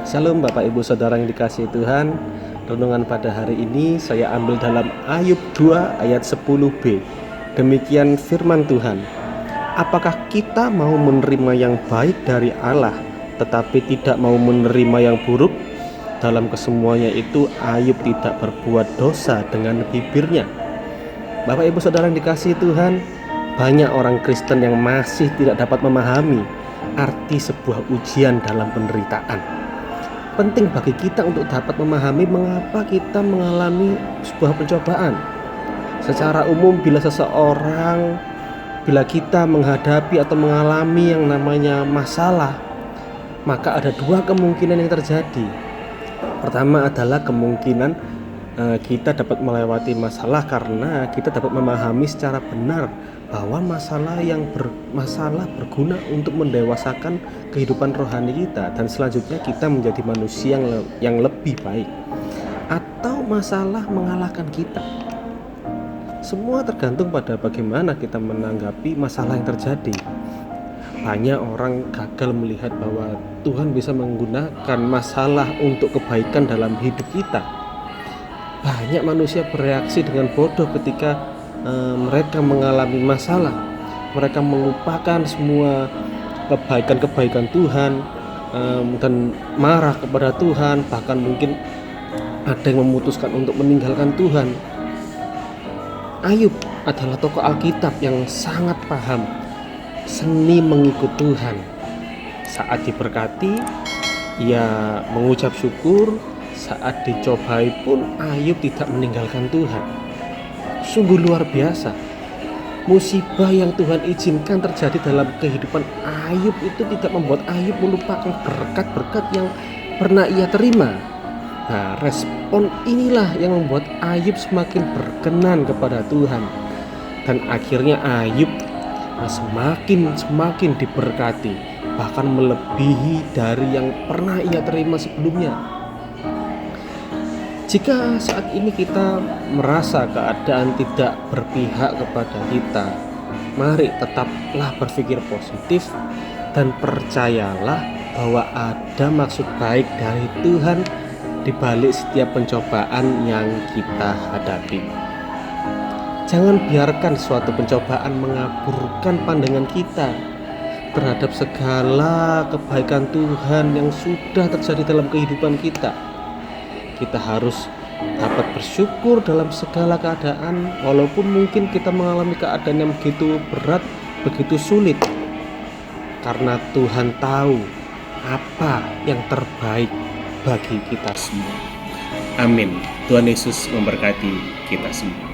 Shalom Bapak Ibu Saudara yang dikasihi Tuhan. Renungan pada hari ini saya ambil dalam Ayub 2 ayat 10b. Demikian firman Tuhan. Apakah kita mau menerima yang baik dari Allah tetapi tidak mau menerima yang buruk? Dalam kesemuanya itu Ayub tidak berbuat dosa dengan bibirnya. Bapak Ibu Saudara yang dikasihi Tuhan, banyak orang Kristen yang masih tidak dapat memahami arti sebuah ujian dalam penderitaan. Penting bagi kita untuk dapat memahami mengapa kita mengalami sebuah pencobaan. Secara umum bila kita menghadapi atau mengalami yang namanya masalah, maka ada dua kemungkinan yang terjadi. Pertama adalah kemungkinan kita dapat melewati masalah karena kita dapat memahami secara benar bahwa masalah berguna untuk mendewasakan kehidupan rohani kita, dan selanjutnya kita menjadi manusia yang lebih baik. Atau masalah mengalahkan kita. Semua tergantung pada bagaimana kita menanggapi masalah yang terjadi. Banyak orang gagal melihat bahwa Tuhan bisa menggunakan masalah untuk kebaikan dalam hidup kita. Banyak manusia bereaksi dengan bodoh ketika mereka mengalami masalah. Mereka melupakan semua kebaikan-kebaikan Tuhan dan marah kepada Tuhan. Bahkan mungkin ada yang memutuskan untuk meninggalkan Tuhan. Ayub adalah tokoh Alkitab yang sangat paham seni mengikut Tuhan. Saat diberkati, ia mengucap syukur. Saat dicobai pun Ayub tidak meninggalkan Tuhan. Sungguh luar biasa. Musibah yang Tuhan izinkan terjadi dalam kehidupan Ayub itu tidak membuat Ayub melupakan berkat-berkat yang pernah ia terima. Nah, respon inilah yang membuat Ayub semakin berkenan kepada Tuhan. Dan akhirnya Ayub semakin diberkati, bahkan melebihi dari yang pernah ia terima sebelumnya. Jika saat ini kita merasa keadaan tidak berpihak kepada kita, mari tetaplah berpikir positif dan percayalah bahwa ada maksud baik dari Tuhan di balik setiap pencobaan yang kita hadapi. Jangan biarkan suatu pencobaan mengaburkan pandangan kita terhadap segala kebaikan Tuhan yang sudah terjadi dalam kehidupan kita. Kita harus dapat bersyukur dalam segala keadaan, walaupun mungkin kita mengalami keadaan yang begitu berat, begitu sulit, karena Tuhan tahu apa yang terbaik bagi kita semua. Amin. Tuhan Yesus memberkati kita semua.